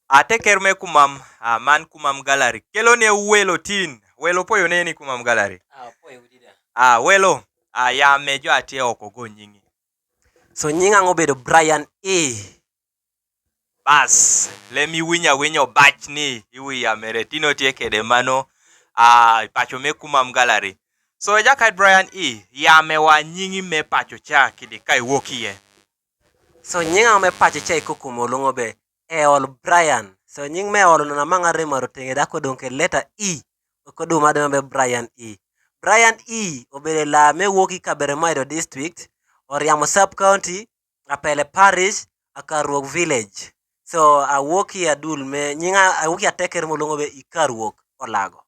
Ate kerme kumam man kumam gallery. Kelo ne welo tin. Welo poyo ne ni kumam gallery. Poyo udida. Welo. Ya mejo atie oko go nyingi. So nyinga ngobedo Brian E. Bas. Lemi winyo batch ni. Iwi ya meretino tie kede mano. Pacho me kumam gallery. So jaka Brian E. Ya mewa nyingi me pacho cha kidi kai wokie. So nyinga me pacho cha ikukumo longo be. Eol Brian. So nying me olo na manga remaro tenge dako donke letter E. Okodu madama be Brian E. Brian E. Obele la me woki kabere maido district. Oriamo sub-county. Apele parish. Akarwok village. So awoki adul me. Nyinga awoki ateker molongo be Ikarwok Olago.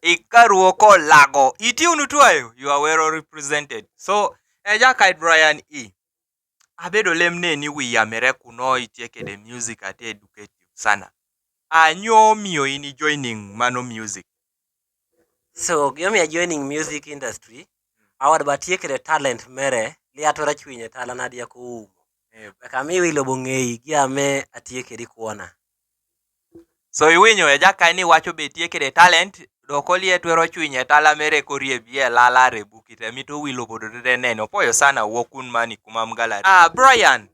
Ikarwok Olago. Iti unutuayo. You are well represented. So jaka Brian E. Abedo lemne ni wiya mere kuno itieke de music ate educative sana. Nyo miyo ini joining mano music. So gyomi joining music industry. Awad batieke de talent mere liatora chwinye tala nadia ko umo. Kami wilo bongei giame atieke di kuona. So iwinyo jaka ni wacho betieke de talent dokoli etwero chwinye tala mere korie bie lala rebukite mito wilo bodo de neno poyo sana wokun mani kumam gallery. Brian.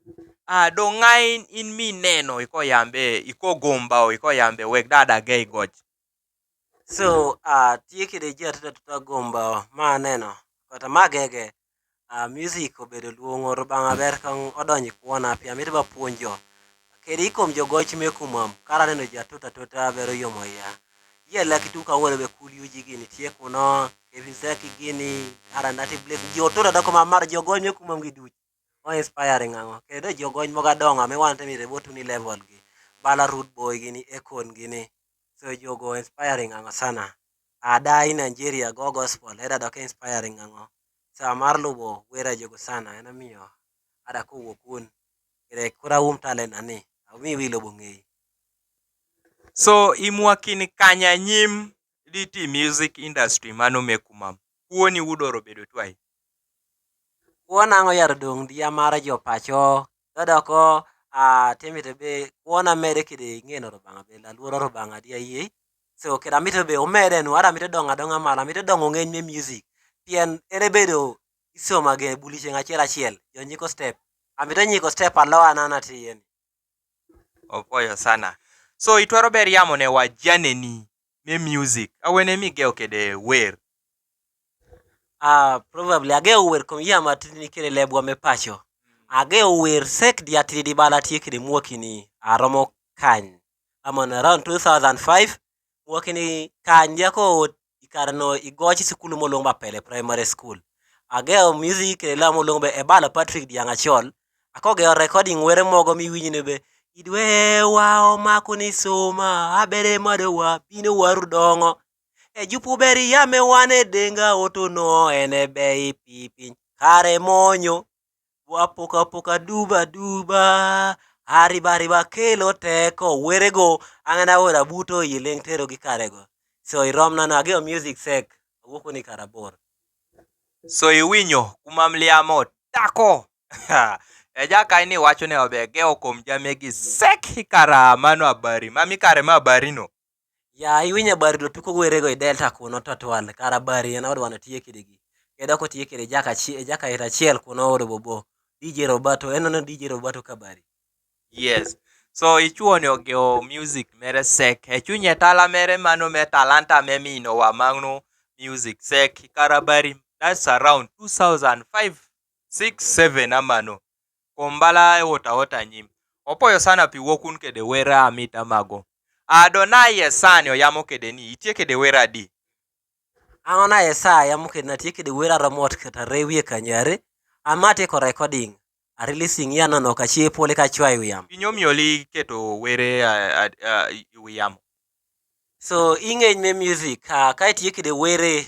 Do ngain in mi neno iko yambe iko gomba iko yambe wek dada gay goch. So tieke de jata tuta gomba ma neno kata magege music obedo luongo rubanga ber kan odonyi kuona pia mitba puonjo kedi ikom jogoch me kumam kara neno jatuta tota bero yomo ya ye laki tuka wole be kuliuji gini tie kuno Kevin Zaki gini arandati black jotuta doko mamar jogoch me kumam giduch o inspiring ango kedo jogoch moga donga me wante mi rebotu ni level gi bala root boy gini ekon gini so jogo inspiring ango sana adai Nigeria go gospel era dok inspiring ango sa mar lubo wera jogo sana ena miyo ada ko wokun ire kura talent ani mi wilo bongei. So imwakini kanya nyim diti music industry mano me kumam. Kuoni udoro bedo twai. Kuona ango yar dong dia mara jo pacho dodoko temite be kuona mere kide ngeno robanga be la luoro robanga dia yi so kida mito be omede no ara mito donga mala mito dongo ngeny me music pien ere bedo isoma ge buliche achiel jo nyiko step amito nyiko step alo anana tien Opoyo sana. So itwaro ber yamo ne wajaneni me music awene migeo kede wer. Probably ageo wer kom yama tini kire lebwa me pacho ageo wer sek dia tidi bala tiekide mwokini aromo kany amon around 2005 mwokini kany yako ikarno igochi sikulu molongba pele primary school ageo music la molongbe e bala Patrick Diangachol akogeo recording were mogo miwinyine be idwe wa omako ni soma abere madewa bino waru dongo jupu beri yame wane denga otono ene bei pipi kare monyo wapoka duba riba kelo teko werego angana wora buto yileng tero gi karego so iromna na geo music sek wuko ni karabor So iwinyo kumamliamo tako. Jaka ini wacho ne obe geo kom jamegi sek kara mano abari mami kare ma abari no. Ya iwinya bari do tuko werego I delta kuno totwal kara bari na wadwana tiekidegi kedo ko tiekide jaka ira chiel kuno odo bobo DJ Roberto enono DJ Roberto kabari. Yes. So ichuoni ogeo music mere sek chunye tala mere mano me talanta me mino wa magno music sek karabari. That's around 2005 6 7 amano kombala ota nyim opoyo sana pi wokun kede wera amita mago Adonai sani oyamo kede ni itie kede wera di Angona esa yamo kede na tie kede wera remote kata rewie kanyare amate ko recording a releasing yana no kachi pole ka chwa wiyam inyomioli keto were wiyamo. So ingeny me music ka tie kede were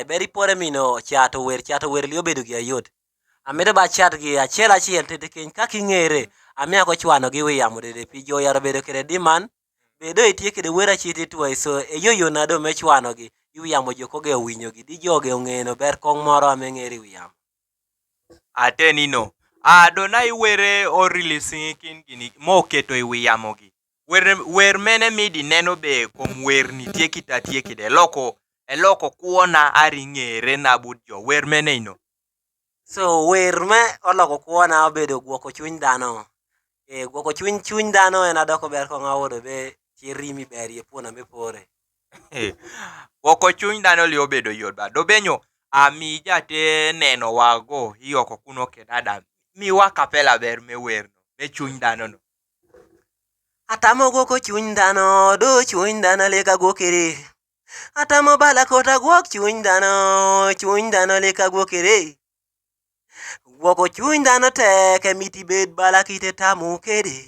beri pore mino chato wer li obedo gi ayot amede ba chat gi achiel tete keny kakingere amia ko chwano gi wiyamo dede pi jo yaro bedo kede diman bedo itie kede wera chiti tuwe so eyoyo nado me chwano gi wiyamo joko ge winyo gi di joge ongeno ber kong moro amengeri wiyamo Atenino Adonai were o releasing kin gini mo keto wiyamo gi wer mene midi neno be kuom wer nitie kitatie kide eloko kuona ari ng'ere na bud jo wer mene ino. So wer me oloko kuona obedo gwoko chuny dhano. Gwoko chuny dhano en adoko ber ko ng'awodo be chirimi berie puona me pore. Gwoko chuny dhano li obedo yot ba. Dobenyo mi jate neno wago iyoko kuno ke dada. Mi wa kapela ber me wer no me chuny dhano no. Atamo gwoko chuny dhano, do chuny dhano leka gwokere. Atamo bala kota gwok chuny dhano leka gwokere. Gwoko chuny dhano tek emiti bed bala kite tamu kede.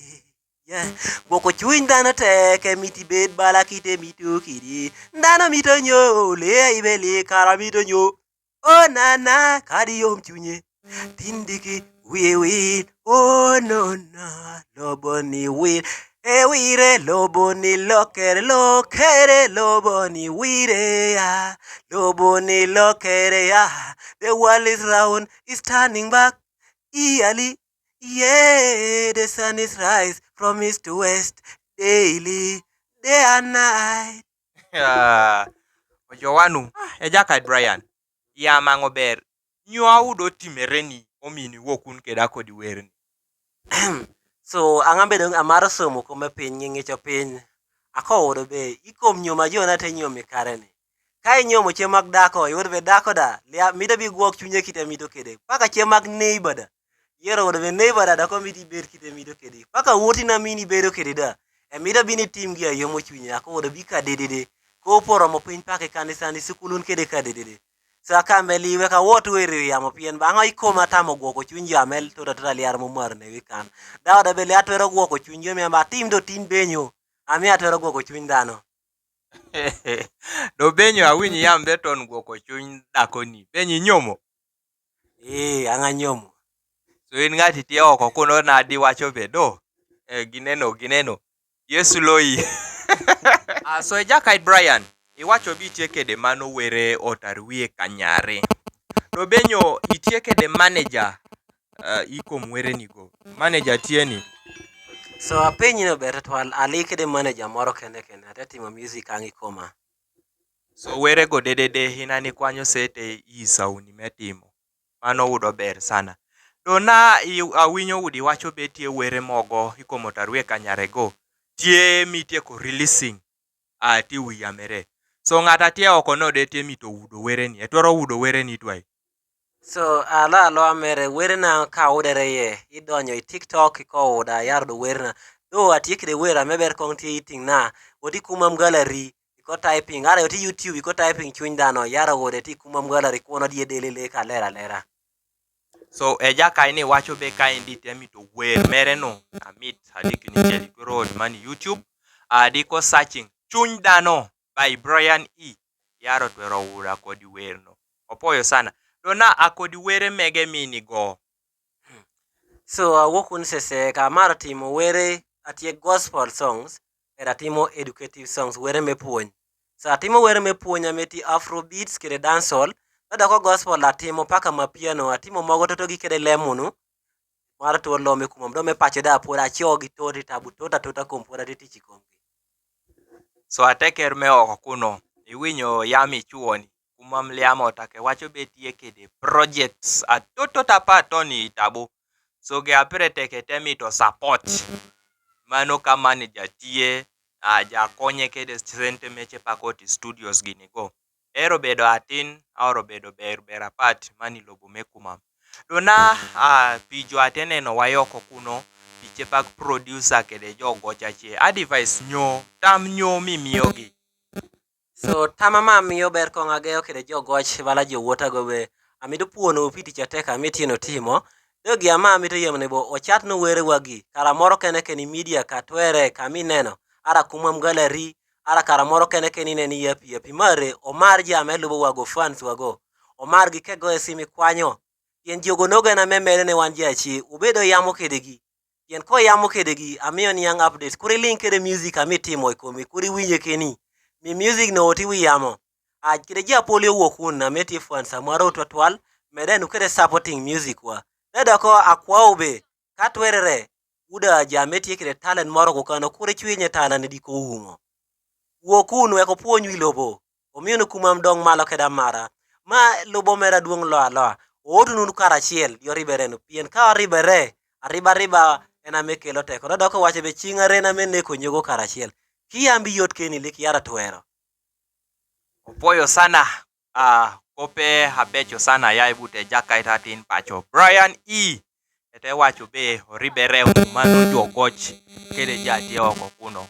Gwoko chuny dhano tek emiti bed bala kite mito kede. Dhano mito nyo, le ibele kara mito nyo. Oh nana, kadi yom chunye. Tindiki wiye wil, oh no na, lobo ni wil. E wire lobo ni lokere lobo ni wire ya, lobo ni lokere ya. The world is round, is turning back yearly. Yeah, the sun is rise from east to west daily, day and night. Ojowanu, Jacket Brian, ya mango ber. Nywa udo timereni omini wokun keda kodi werni. So angambedo amaro somo kome piny ng'icho piny. Akowuodo be ikom nyoma jona te nyomi kareni. Ka inyomo chiemo mag dako, iwuodo be dako da, mida bi gwok chunye kite mito kede. Paka chiemo mag neighbor da. Yero wuodo be neighbor da dako miti ber kite mito kede. Paka wuoti na mini bedo kede da. Mida bini tim gi ayomo chunye. Akowuodo bi ka dedede. Koporo mo piny pake kanisani sikulun kede ka dedede. Saka meliwe ka wot weri yamo pien bango ikoma tamo gwoko chunyi amel tota liar momar ne wikan. Dawda bele atwero gwoko chunyi miamba tim do tin benyo. Ami atwero gwoko chuny dhano. Do benyo awinyi yam beton gwoko chuny dakoni. Benyi nyomo? Anga nyomo. So in ngati tie oko kuno nadi wacho bedo. Gineno. Yesu loi. So Jacket Brian, iwacho bi tie kede mano were otarwie kanyare. To benyo itie kede manager ikom were nigo. Manager tieni. So apenyi no ber to ali kede manager moro kende atetimo music angi koma. So were go dedede hinani kwanyo sete isauni metimo. Mano udo ber sana. To na awinyo udi wacho be tie were mogo ikomo tarwie kanyare go. Tie mitie ko releasing. Ti wiyamere. So ngata tie oko no de tie mito udo were ni. Etwaro udo were ni twai. So alo amere were na ka udere ye. Idonyo I TikTok ko uda yardo were na. Do atiekide were meber kong tie eating na. Oti Kumam gallery. Iko typing. Ara oti YouTube iko typing chuny dhano. Yaro wode ti Kumam gallery kuono die delele ka lera. So Jakai ni wacho be ka indi tie mito wer mere no. Amit hadiki ni cheli road mani YouTube. Diko searching chuny dhano by Brian E. Yaro twero ura kodi wer no. Opoyo sana. Dona akodi were mege mini go. So wokun sese ka maro timo were atie gospel songs era timo educative songs were me puonj. So atimo were me puonj ameti afrobeats kede dancehall. Nada ko gospel atimo paka mapiano atimo mogo toto gi kede lemunu. Maro to lome Kumam do me pache da pura chogi tori tabu tota kompora titichi kombi. So ateker me oko kuno. Iwinyo yami chuoni. Kumam liamo take wacho be tie kede projects atoto tapatoni itabu. So ge apere teke temi to support. Mano ka manager tie ja konye kede sente meche pakoti studios gini go. Ero bedo atin, aoro bedo ber apat mani lobo me Kumam. Dona pijo atene no wayoko kuno piche pak producer kede jogo chache. Advice nyo, tam nyo mimiyogi. So tamama miyo ber kong ageo kede jogoch wala jowuota go be. Amido puono piti chateka mitino timo. Dogi ama amito yemne bo ochat no were wagi. Kara moro kene keni media katwere kamineno. Ara Kumam gallery. Ara kara moro kene keni neni yapi mare. Omar jame lubo wago fans wago. Omar gi kego esimi kwanyo. Yen jogo noga na memere ne wanje achi. Ubedo yamo kedegi. Yen ko yamo kedegi. Amiyo ni yang updates. Kuri link kede music amitimo ikomi. Kuri winye keni. Mi music no oti wiyamo. Kede jia polio wokun na meti fans amaro utwatwal. Medenu kede supporting music wa. Neda ko akwa ube katwerere uda jameti kire talent moro ko kano kure chwenye talent di ko umo wo kun weko puonyu lobo omiyo Kumam dong malo keda mara ma lobo mera duong lo otu nun karachiel yo ribere no pien ka ribere riba ena mekelo teko doko wache be chinga rena mene ko nyogo karachiel kiyambi yot keni liki yara twero. Opoyo sana. Kope abecho sana ya ibute jaka itatin pacho Brian E. Ete wacho be oribere mano jogoch kede jatie oko kuno.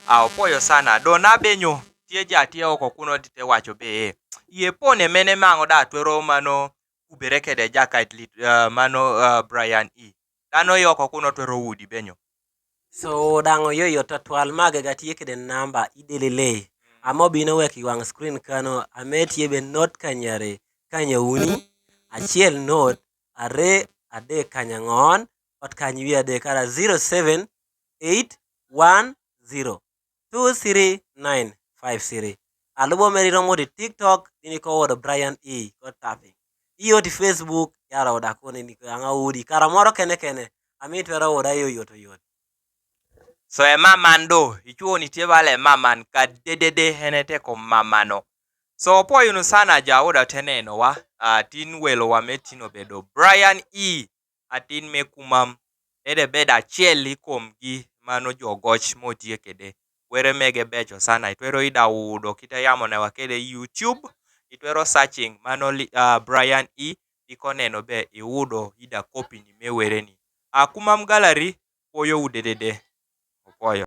Opoyo sana. Dona benyo tie jatie oko kuno tite wacho be ye pone mene mango da twero mano ubere kede jaka itlit mano Brian E. Dano yoko kuno twero udi benyo. So dango yoyo tatwal mage gatie kede namba idelele. Amo bino weki wang screen kano ametie be not kanyare kanya uni achiel not are ade kanya ngon ot kanyi ade kara 07810239050 alubo meri romo di TikTok ini ko wodo Brian E ko tapping iyo di Facebook yara oda kone ni anga udi kara moro kene amit wera oda yoyo to yot. So maman do ichuo nitie vale maman ka dedede henete ko mamano. So po yunu sana jaoda teneno wa tin welo wa metino bedo Brian E atin me Kumam ede beda chieli komgi mano jogoch motie kede were mege becho sana itwero ida udo kita yamo ne wakede YouTube itwero searching mano Brian E ikoneno be iudo ida copy ni mewere ni Kumam gallery poyo udedede opoyo.